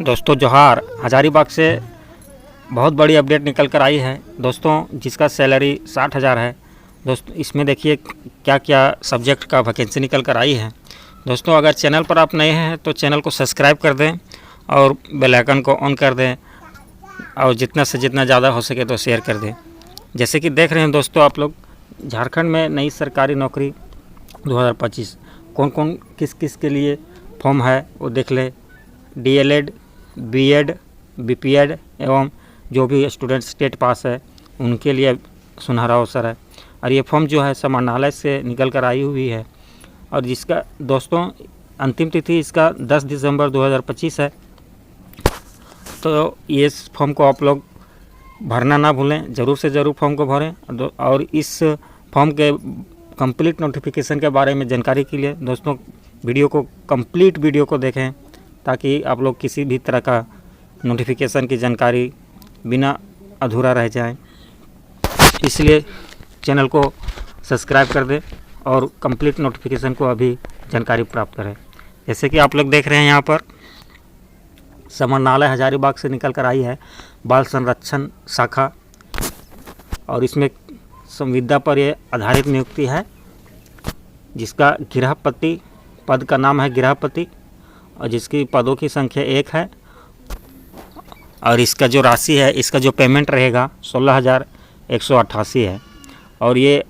दोस्तों जोहार। हजारीबाग से बहुत बड़ी अपडेट निकल कर आई है दोस्तों, जिसका सैलरी 60,000 है। दोस्तों इसमें देखिए क्या क्या सब्जेक्ट का वैकेंसी निकल कर आई है। दोस्तों अगर चैनल पर आप नए हैं तो चैनल को सब्सक्राइब कर दें और बेल आइकन को ऑन कर दें और जितना से जितना ज़्यादा हो सके तो शेयर कर दें। जैसे कि देख रहे हैं दोस्तों आप लोग, झारखंड में नई सरकारी नौकरी 2025 कौन कौन किस किस के लिए फॉर्म है वो देख ले। DLED, BEd, BPEd एवं जो भी स्टूडेंट स्टेट पास है उनके लिए सुनहरा अवसर है। और ये फॉर्म जो है समाहरणालय से निकल कर आई हुई है और जिसका दोस्तों अंतिम तिथि इसका 10 दिसंबर 2025 है। तो ये फॉर्म को आप लोग भरना ना भूलें, ज़रूर से ज़रूर फॉर्म को भरें। और इस फॉर्म के कंप्लीट नोटिफिकेशन के बारे में जानकारी के लिए दोस्तों वीडियो को कंप्लीट वीडियो को देखें, ताकि आप लोग किसी भी तरह का नोटिफिकेशन की जानकारी बिना अधूरा रह जाए। इसलिए चैनल को सब्सक्राइब कर दें और कंप्लीट नोटिफिकेशन को अभी जानकारी प्राप्त करें। जैसे कि आप लोग देख रहे हैं यहाँ पर समाहरणालय हजारीबाग से निकल कर आई है बाल संरक्षण शाखा, और इसमें संविदा पर ये आधारित नियुक्ति है, जिसका गृहपति पद का नाम है गृहपति और जिसकी पदों की संख्या 1 है। और इसका जो राशि है, इसका जो पेमेंट रहेगा 16,188 है। और ये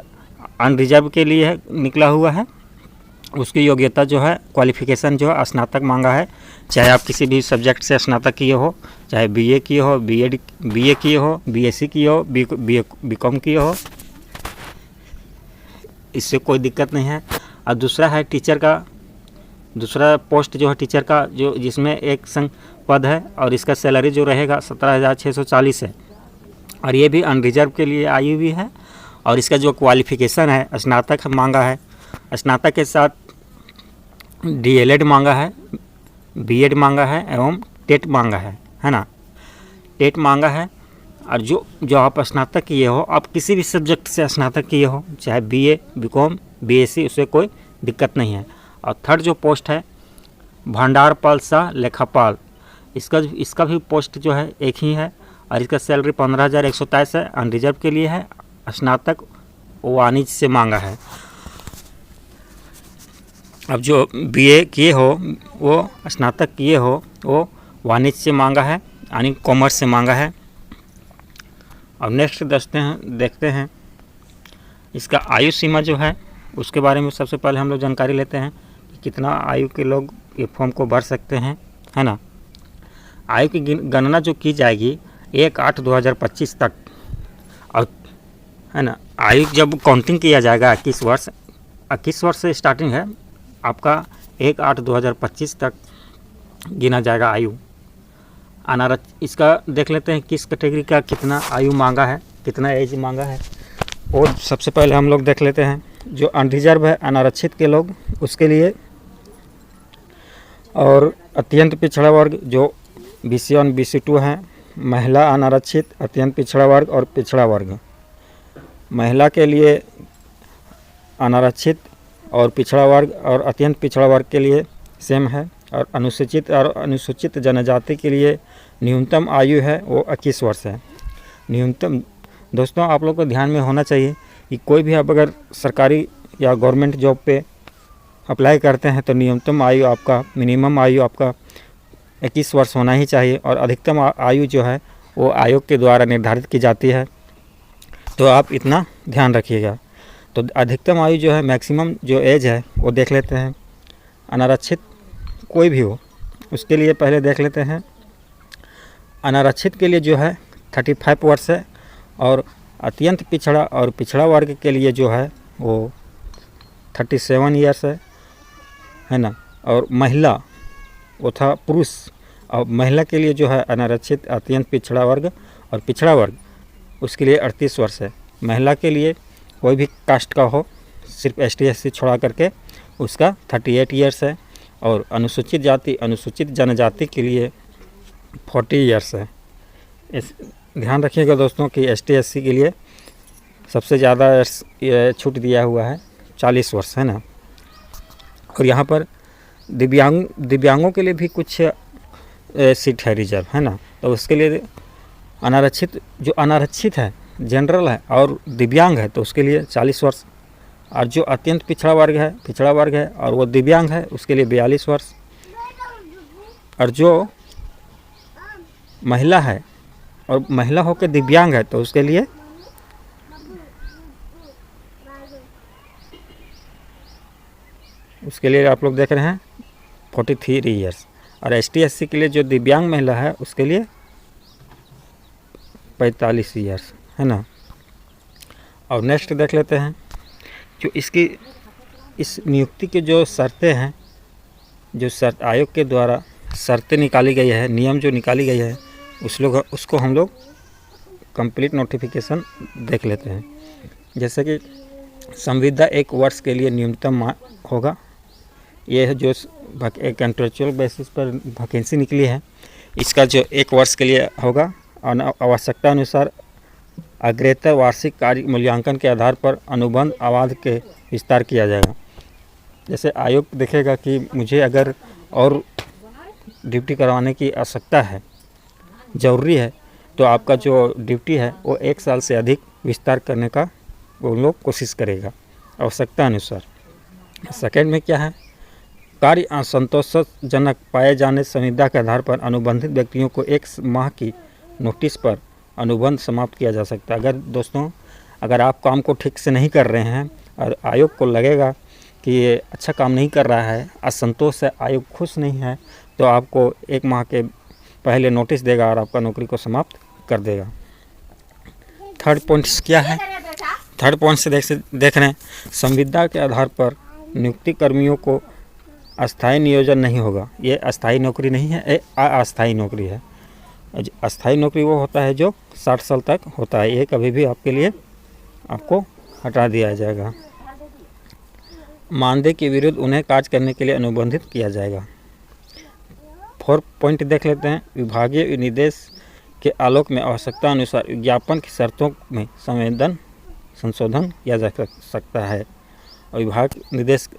अनरिजर्व के लिए है निकला हुआ है। उसकी योग्यता जो है क्वालिफ़िकेशन जो है स्नातक मांगा है, चाहे आप किसी भी सब्जेक्ट से स्नातक किए हो, चाहे BA किए हो, BA किए हो, BSc किए हो, BCom किए हो, इससे कोई दिक्कत नहीं है। और दूसरा है टीचर का, दूसरा पोस्ट जो है टीचर का, जो जिसमें एक संघ पद है और इसका सैलरी जो रहेगा 17,640 है। और ये भी अनरिजर्व के लिए आई हुई है। और इसका जो क्वालिफ़िकेशन है स्नातक मांगा है, स्नातक के साथ DLED मांगा है, BEd मांगा है एवं टेट मांगा है ना, टेट मांगा है। और जो आप स्नातक किए हो, आप किसी भी सब्जेक्ट से स्नातक किए हो, चाहे BA, BCom, BSc, उससे कोई दिक्कत नहीं है। और थर्ड जो पोस्ट है भंडारपाल शाह लेखापाल, इसका भी पोस्ट जो है एक ही है और इसका सैलरी 15,123 है। अनरिजर्व के लिए है, स्नातक वाणिज्य से मांगा है। अब जो BA किए हो वो स्नातक किए हो वो वाणिज्य से मांगा है, यानी कॉमर्स से मांगा है। अब नेक्स्ट देखते हैं इसका आयु सीमा जो है उसके बारे में। सबसे पहले हम लोग जानकारी लेते हैं कि कितना आयु के लोग ये फॉर्म को भर सकते हैं, है ना। आयु की गणना जो की जाएगी 1/8/2025 तक, और है ना, आयु जब काउंटिंग किया जाएगा 21 वर्ष से स्टार्टिंग है आपका, 1/8/2025 तक गिना जाएगा आयु। इसका देख लेते हैं किस कैटेगरी का कितना आयु मांगा है, कितना एज मांगा है। और सबसे पहले हम लोग देख लेते हैं जो अनरिजर्व है, अनारक्षित के लोग, उसके लिए। और अत्यंत पिछड़ा वर्ग जो BC1 BC2 है, महिला अनारक्षित, अत्यंत पिछड़ा वर्ग और पिछड़ा वर्ग। महिला के लिए अनारक्षित और पिछड़ा वर्ग और अत्यंत पिछड़ा वर्ग के लिए सेम है। और अनुसूचित जनजाति के लिए न्यूनतम आयु है वो 21 वर्ष है। न्यूनतम दोस्तों आप लोग को ध्यान में होना चाहिए कि कोई भी आप अगर सरकारी या गवर्नमेंट जॉब पे अप्लाई करते हैं तो न्यूनतम आयु आपका, मिनिमम आयु आपका 21 वर्ष होना ही चाहिए। और अधिकतम आयु जो है वो आयोग के द्वारा निर्धारित की जाती है, तो आप इतना ध्यान रखिएगा। तो अधिकतम आयु जो है, मैक्सिमम जो एज है वो देख लेते हैं। अनारक्षित कोई भी हो उसके लिए पहले देख लेते हैं। अनारक्षित के लिए जो है 35 वर्ष है। और अत्यंत पिछड़ा और पिछड़ा वर्ग के लिए जो है वो 37 ईयर्स है ना। और महिला वो था पुरुष, और महिला के लिए जो है अनारक्षित, अत्यंत पिछड़ा वर्ग और पिछड़ा वर्ग, उसके लिए 38 वर्ष है। महिला के लिए कोई भी कास्ट का हो, सिर्फ ST SC छोड़ा करके, उसका 38 ईयर्स है। और अनुसूचित जाति, अनुसूचित जनजाति के लिए 40 ईयर्स है। ध्यान रखिएगा दोस्तों कि ST SC के लिए सबसे ज़्यादा छूट दिया हुआ है 40 वर्ष, है ना। और यहाँ पर दिव्यांगों के लिए भी कुछ सीट है रिजर्व, है ना। तो उसके लिए अनारक्षित है, जनरल है और दिव्यांग है तो उसके लिए 40 वर्ष, और जो अत्यंत पिछड़ा वर्ग है और वो दिव्यांग है उसके लिए 42 वर्ष, और जो महिला है और महिला होकर दिव्यांग है तो उसके लिए आप लोग देख रहे हैं 43 ईयर्स, और ST/SC के लिए जो दिव्यांग महिला है उसके लिए 45 ईयर्स, है ना। और नेक्स्ट देख लेते हैं जो इसकी इस नियुक्ति के जो शर्तें हैं, जो शर्त आयोग के द्वारा शर्तें निकाली गई है, नियम जो निकाली गई है उसको हम लोग कंप्लीट नोटिफिकेशन देख लेते हैं। जैसे कि संविदा 1 वर्ष के लिए न्यूनतम होगा, ये है जो एक कंट्रेक्चुअल बेसिस पर वैकेंसी निकली है, इसका जो 1 वर्ष के लिए होगा और आवश्यकता अनुसार अग्रेतर वार्षिक कार्य मूल्यांकन के आधार पर अनुबंध अवधि के विस्तार किया जाएगा। जैसे आयोग देखेगा कि मुझे अगर और ड्यूटी करवाने की आवश्यकता है, ज़रूरी है, तो आपका जो ड्यूटी है वो 1 साल से अधिक विस्तार करने का वो लोग कोशिश करेगा आवश्यकता अनुसार। सेकंड में क्या है, कार्य असंतोषजनक पाए जाने संविदा के आधार पर अनुबंधित व्यक्तियों को 1 माह की नोटिस पर अनुबंध समाप्त किया जा सकता है। अगर आप काम को ठीक से नहीं कर रहे हैं और आयोग को लगेगा कि ये अच्छा काम नहीं कर रहा है, असंतोष है, आयोग खुश नहीं है, तो आपको 1 माह के पहले नोटिस देगा और आपका नौकरी को समाप्त कर देगा। थर्ड पॉइंट क्या है, थर्ड पॉइंट से देख रहे हैं, संविदा के आधार पर नियुक्ति कर्मियों को अस्थायी नियोजन नहीं होगा। ये अस्थायी नौकरी नहीं है, ये अस्थायी नौकरी है। अस्थायी नौकरी वो होता है जो 60 साल तक होता है, ये कभी भी आपके लिए आपको हटा दिया जाएगा। मानदेय के विरुद्ध उन्हें कार्य करने के लिए अनुबंधित किया जाएगा। 4 पॉइंट देख लेते हैं, विभागीय निर्देश के आलोक में आवश्यकता अनुसार विज्ञापन की शर्तों में संशोधन किया जा सकता है। और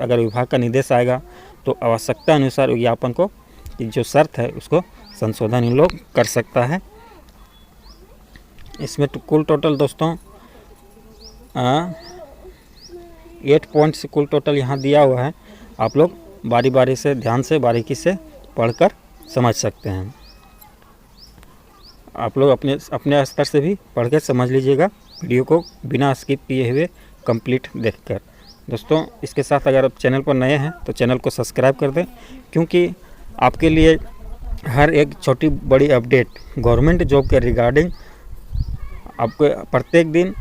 अगर विभाग का निर्देश आएगा तो आवश्यकता अनुसार विज्ञापन को जो शर्त है उसको संशोधन इन लोग कर सकता है। इसमें कुल टोटल दोस्तों 8 पॉइंट से कुल टोटल यहाँ दिया हुआ है, आप लोग बारी बारी से ध्यान से बारीकी से पढ़कर समझ सकते हैं। आप लोग अपने स्तर से भी पढ़ के समझ लीजिएगा, वीडियो को बिना स्किप किए हुए कंप्लीट देखकर। दोस्तों इसके साथ अगर आप चैनल पर नए हैं तो चैनल को सब्सक्राइब कर दें, क्योंकि आपके लिए हर एक छोटी बड़ी अपडेट गवर्नमेंट जॉब के रिगार्डिंग आपको प्रत्येक दिन,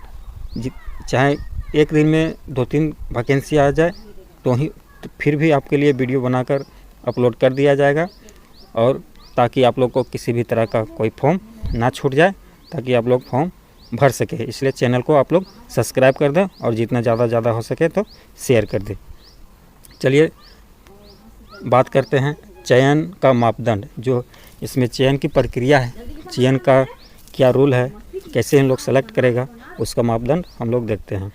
चाहे एक दिन में 2-3 वैकेंसी आ जाए तो फिर भी आपके लिए वीडियो बनाकर अपलोड कर दिया जाएगा, और ताकि आप लोग को किसी भी तरह का कोई फॉर्म ना छूट जाए, ताकि आप लोग फॉर्म भर सके। इसलिए चैनल को आप लोग सब्सक्राइब कर दें और जितना ज़्यादा हो सके तो शेयर कर दें। चलिए बात करते हैं चयन का मापदंड, जो इसमें चयन की प्रक्रिया है, चयन का क्या रूल है, कैसे इन लोग सेलेक्ट करेगा, उसका मापदंड हम लोग देखते हैं।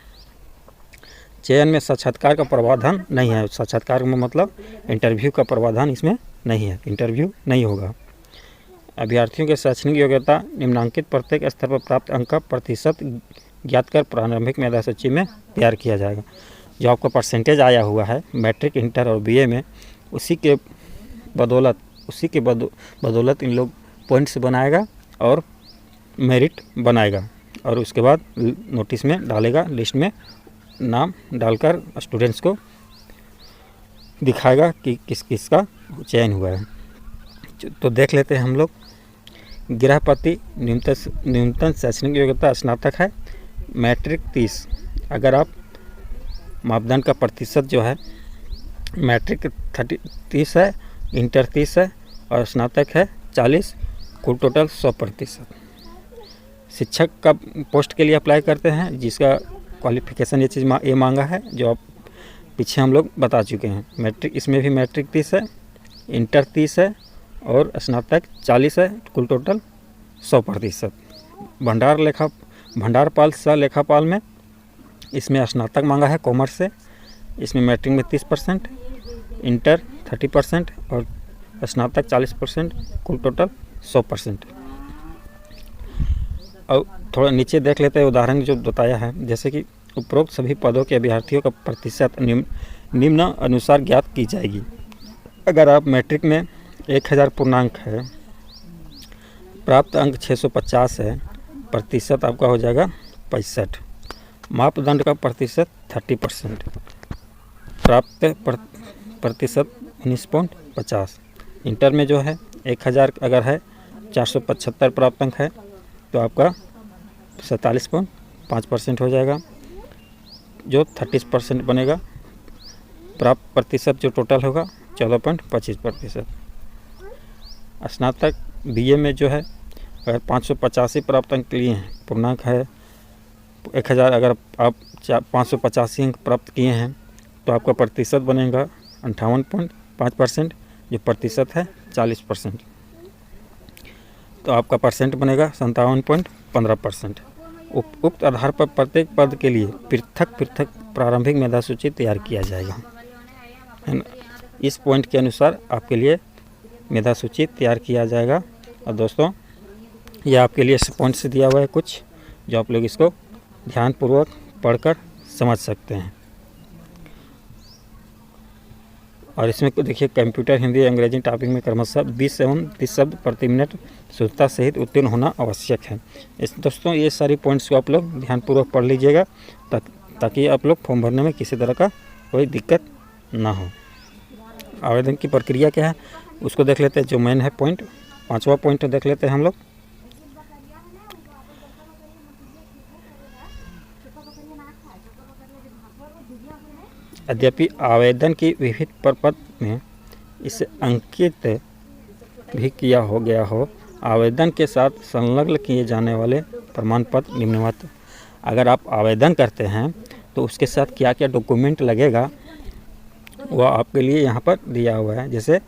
चयन में साक्षात्कार का प्रावधान नहीं है। साक्षात्कार में मतलब इंटरव्यू का प्रावधान इसमें नहीं है, इंटरव्यू नहीं होगा। अभ्यर्थियों के शैक्षणिक योग्यता निम्नांकित प्रत्येक स्तर पर प्राप्त अंक का प्रतिशत ज्ञात कर प्रारंभिक मेधा सूची में तैयार किया जाएगा। जो आपका परसेंटेज आया हुआ है मैट्रिक, इंटर और बीए में, उसी के बदौलत इन लोग पॉइंट्स बनाएगा और मेरिट बनाएगा, और उसके बाद नोटिस में डालेगा, लिस्ट में नाम डालकर स्टूडेंट्स को दिखाएगा कि किस किस का चयन हुआ है। तो देख लेते हैं हम लोग। गृहपति न्यूनतम शैक्षणिक योग्यता स्नातक है, मैट्रिक 30। अगर आप मापदंड का प्रतिशत जो है मैट्रिक 30 है, इंटर 30 है और स्नातक है 40, कुल टोटल 100%। शिक्षक का पोस्ट के लिए अप्लाई करते हैं, जिसका क्वालिफिकेशन ये मांगा है जो आप पीछे हम लोग बता चुके हैं। मैट्रिक, इसमें भी मैट्रिक 30 है, इंटर 30 है और स्नातक 40 है, कुल टोटल 100%। भंडारपाल सह लेखापाल में इसमें स्नातक मांगा है कॉमर्स से, इसमें मैट्रिक में 30%, इंटर 30% और स्नातक 40%, कुल टोटल 100%। और थोड़ा नीचे देख लेते हैं उदाहरण जो बताया है, जैसे कि उपरोक्त सभी पदों के अभ्यर्थियों का प्रतिशत निम्न अनुसार ज्ञात की जाएगी। अगर आप मैट्रिक में 1000 पूर्णांक है, प्राप्त अंक 650 है, प्रतिशत आपका हो जाएगा 65। मापदंड का प्रतिशत 30%, प्राप्त प्रतिशत 19.50। इंटर में जो है 1000 अगर है, 475 प्राप्त अंक है तो आपका 47.5% हो जाएगा, जो 30% बनेगा। प्राप्त प्रतिशत जो टोटल होगा 14.25%। स्नातक बीए में जो है अगर 585 प्राप्त अंक लिए हैं, पूर्णांक है 1000, अगर आप 585 अंक प्राप्त किए हैं तो आपका प्रतिशत बनेगा 58.5%, जो प्रतिशत है 40%, तो आपका परसेंट बनेगा 57.15%। उक्त आधार पर प्रत्येक पद के लिए पृथक प्रारंभिक मेधा सूची तैयार किया जाएगा, है ना। इस पॉइंट के अनुसार आपके लिए मेधा सूची तैयार किया जाएगा। और दोस्तों, यह आपके लिए पॉइंट से दिया हुआ है कुछ, जो आप लोग इसको ध्यानपूर्वक पढ़कर समझ सकते हैं। और इसमें देखिए, कंप्यूटर, हिंदी, अंग्रेजी टाइपिंग में क्रमशः 20 एवं 30 शब्द प्रति मिनट शुद्धता सहित उत्तीर्ण होना आवश्यक है। दोस्तों, ये सारी पॉइंट्स को आप लोग ध्यानपूर्वक पढ़ लीजिएगा, ताकि आप लोग फॉर्म भरने में किसी तरह का कोई दिक्कत ना हो। आवेदन की प्रक्रिया क्या है उसको देख लेते हैं, जो मेन है पॉइंट, 5वां पॉइंट देख लेते हैं हम लोग। यद्यपि आवेदन की विविध प्रपत्र में इसे अंकित भी किया हो गया हो, आवेदन के साथ संलग्न किए जाने वाले प्रमाण पत्र निम्नवत। अगर आप आवेदन करते हैं तो उसके साथ क्या क्या डॉक्यूमेंट लगेगा वह आपके लिए यहाँ पर दिया हुआ है। जैसे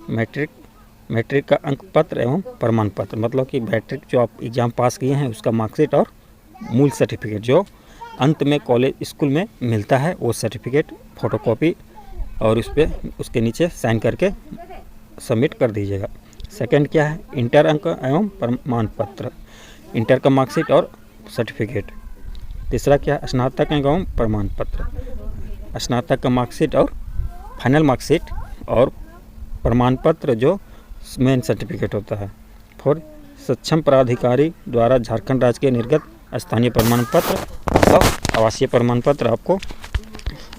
मैट्रिक का अंक पत्र एवं प्रमाण पत्र, मतलब कि मैट्रिक जो आप एग्ज़ाम पास किए हैं उसका मार्कशीट और मूल सर्टिफिकेट जो अंत में कॉलेज स्कूल में मिलता है, वो सर्टिफिकेट फ़ोटोकॉपी और उस पर उसके नीचे साइन करके सबमिट कर दीजिएगा। सेकंड क्या है, इंटर अंक एवं प्रमाण पत्र, इंटर का मार्कशीट और सर्टिफिकेट। तीसरा क्या है, स्नातक अंक एवं प्रमाण पत्र, स्नातक का मार्कशीट और फाइनल मार्कशीट और प्रमाण पत्र जो मेन सर्टिफिकेट होता है। फोर, सक्षम प्राधिकारी द्वारा झारखंड राज्य के निर्गत स्थानीय प्रमाण पत्र, आवासीय प्रमाण पत्र आपको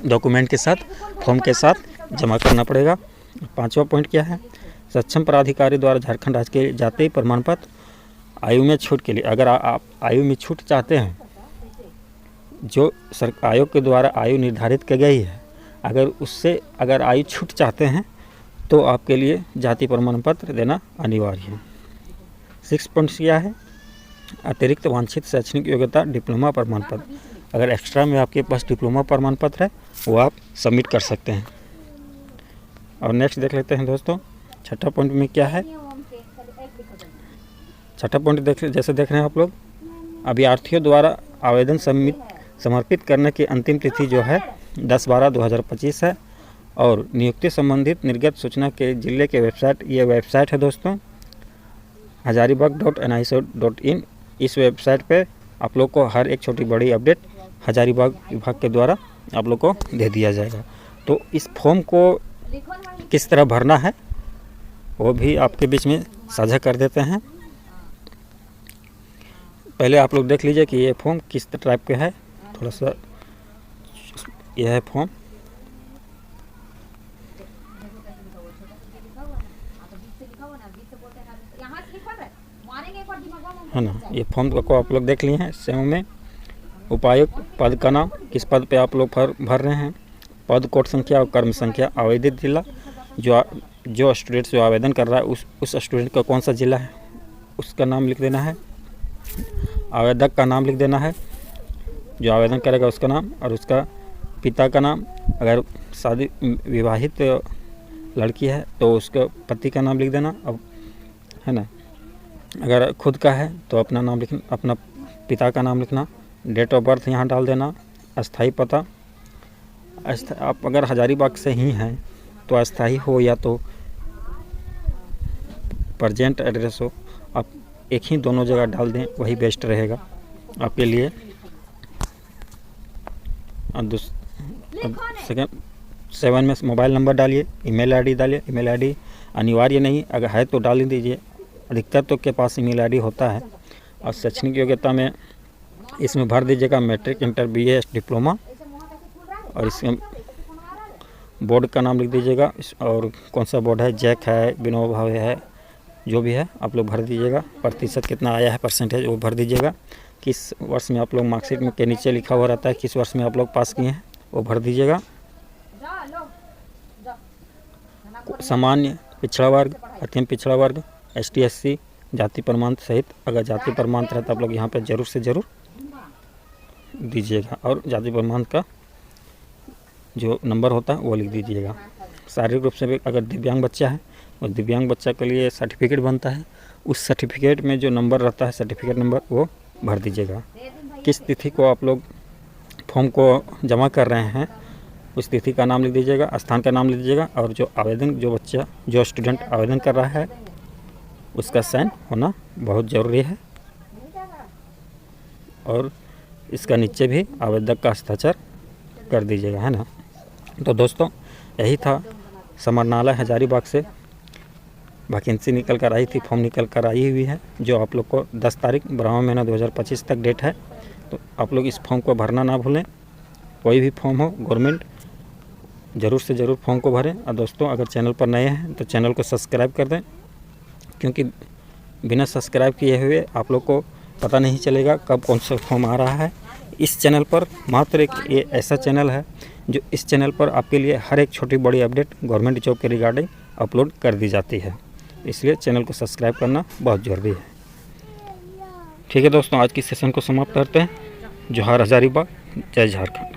डॉक्यूमेंट के साथ, फॉर्म के साथ जमा करना पड़ेगा। 5वां पॉइंट क्या है, सक्षम प्राधिकारी द्वारा झारखंड राज्य के जाति प्रमाण पत्र। आयु में छूट के लिए, अगर आप आयु में छूट चाहते हैं, जो आयोग के द्वारा आयु निर्धारित की गई है, अगर आयु छूट चाहते हैं तो आपके लिए जाति प्रमाण पत्र देना अनिवार्य है। 6 पॉइंट क्या है, अतिरिक्त वांछित शैक्षणिक योग्यता डिप्लोमा प्रमाण पत्र, अगर एक्स्ट्रा में आपके पास डिप्लोमा प्रमाण पत्र है वो आप सबमिट कर सकते हैं। और नेक्स्ट देख लेते हैं दोस्तों, 6ठा पॉइंट में क्या है। 6ठा पॉइंट जैसे देख रहे हैं आप लोग, अभ्यर्थियों द्वारा आवेदन समर्पित करने की अंतिम तिथि जो है 10/12/2025 है। और नियुक्ति संबंधित निर्गत सूचना के जिले के वेबसाइट, ये वेबसाइट है दोस्तों hazaribagh.nic.in। इस वेबसाइट पे आप लोग को हर एक छोटी बड़ी अपडेट हजारीबाग विभाग के द्वारा आप लोग को दे दिया जाएगा। तो इस फॉर्म को किस तरह भरना है वो भी आपके बीच में साझा कर देते हैं। पहले आप लोग देख लीजिए कि ये फॉर्म किस टाइप के है, थोड़ा सा यह है फॉर्म, है ना। ये फॉर्म को आप लोग देख लिए हैं। सेम में उपायुक्त पद का नाम, किस पद पे आप लोग भर रहे हैं, पद कोड संख्या और कर्म संख्या, आवेदित जिला, जो स्टूडेंट जो आवेदन कर रहा है उस स्टूडेंट का कौन सा जिला है उसका नाम लिख देना है, आवेदक का नाम लिख देना है, जो आवेदन करेगा उसका नाम, और उसका पिता का नाम। अगर शादी विवाहित लड़की है तो उसका पति का नाम लिख देना, अब है ना। अगर खुद का है तो अपना नाम लिखना, अपना पिता का नाम लिखना, डेट ऑफ बर्थ यहाँ डाल देना, अस्थाई पता। आप अगर हजारीबाग से ही हैं तो अस्थाई हो या तो प्रजेंट एड्रेस हो, आप एक ही दोनों जगह डाल दें, वही बेस्ट रहेगा आपके लिए। और सेकेंड 7 में मोबाइल नंबर डालिए, ईमेल आईडी डालिए। ईमेल आईडी अनिवार्य नहीं, अगर है तो डाल ही दीजिए, अधिकतर तो के पास ईमेल आईडी होता है। और शैक्षणिक योग्यता में इसमें भर दीजिएगा मैट्रिक, इंटर, BA, डिप्लोमा, और इसमें बोर्ड का नाम लिख दीजिएगा और कौन सा बोर्ड है, जैक है, विनोबा भावे है, जो भी है आप लोग भर दीजिएगा। प्रतिशत कितना आया है, परसेंटेज, वो भर दीजिएगा। किस वर्ष में आप लोग, मार्कशीट में के नीचे लिखा हुआ रहता है किस वर्ष में आप लोग पास किए हैं, वो भर दीजिएगा। सामान्य, पिछड़ा वर्ग, अत्यंत पिछड़ा वर्ग, ST SC, जाति प्रमाण सहित, अगर जाति प्रमाण है तो आप लोग यहाँ पे ज़रूर से ज़रूर दीजिएगा। और जाति प्रमाण का जो नंबर होता है वो लिख दीजिएगा। शारीरिक रूप से भी अगर दिव्यांग बच्चा है, और दिव्यांग बच्चा के लिए सर्टिफिकेट बनता है, उस सर्टिफिकेट में जो नंबर रहता है, सर्टिफिकेट नंबर, वो भर दीजिएगा। किस तिथि को आप लोग फॉर्म को जमा कर रहे हैं, उस तिथि का नाम लिख दीजिएगा, स्थान का नाम लिख दीजिएगा, और जो आवेदन, जो बच्चा, जो स्टूडेंट आवेदन कर रहा है, उसका साइन होना बहुत ज़रूरी है। और इसका नीचे भी आवेदक का हस्ताक्षर कर दीजिएगा, है ना। तो दोस्तों यही था, समाहरणालय हजारीबाग से वैकेंसी निकल कर आई थी, फॉर्म निकल कर आई हुई है, जो आप लोग को 10 तारीख 12वां महीना 2025 तक डेट है। तो आप लोग इस फॉर्म को भरना ना भूलें। कोई भी फॉर्म हो, गवर्नमेंट, ज़रूर से ज़रूर फॉर्म को भरें। और दोस्तों अगर चैनल पर नए हैं तो चैनल को सब्सक्राइब कर दें, क्योंकि बिना सब्सक्राइब किए हुए आप लोग को पता नहीं चलेगा कब कौन सा फॉर्म आ रहा है। इस चैनल पर मात्र एक ये ऐसा चैनल है जो इस चैनल पर आपके लिए हर एक छोटी बड़ी अपडेट गवर्नमेंट जॉब के रिगार्डिंग अपलोड कर दी जाती है, इसलिए चैनल को सब्सक्राइब करना बहुत ज़रूरी है। ठीक है दोस्तों, आज की सेशन को समाप्त करते हैं। जोहार हजारीबाग, जय झारखंड।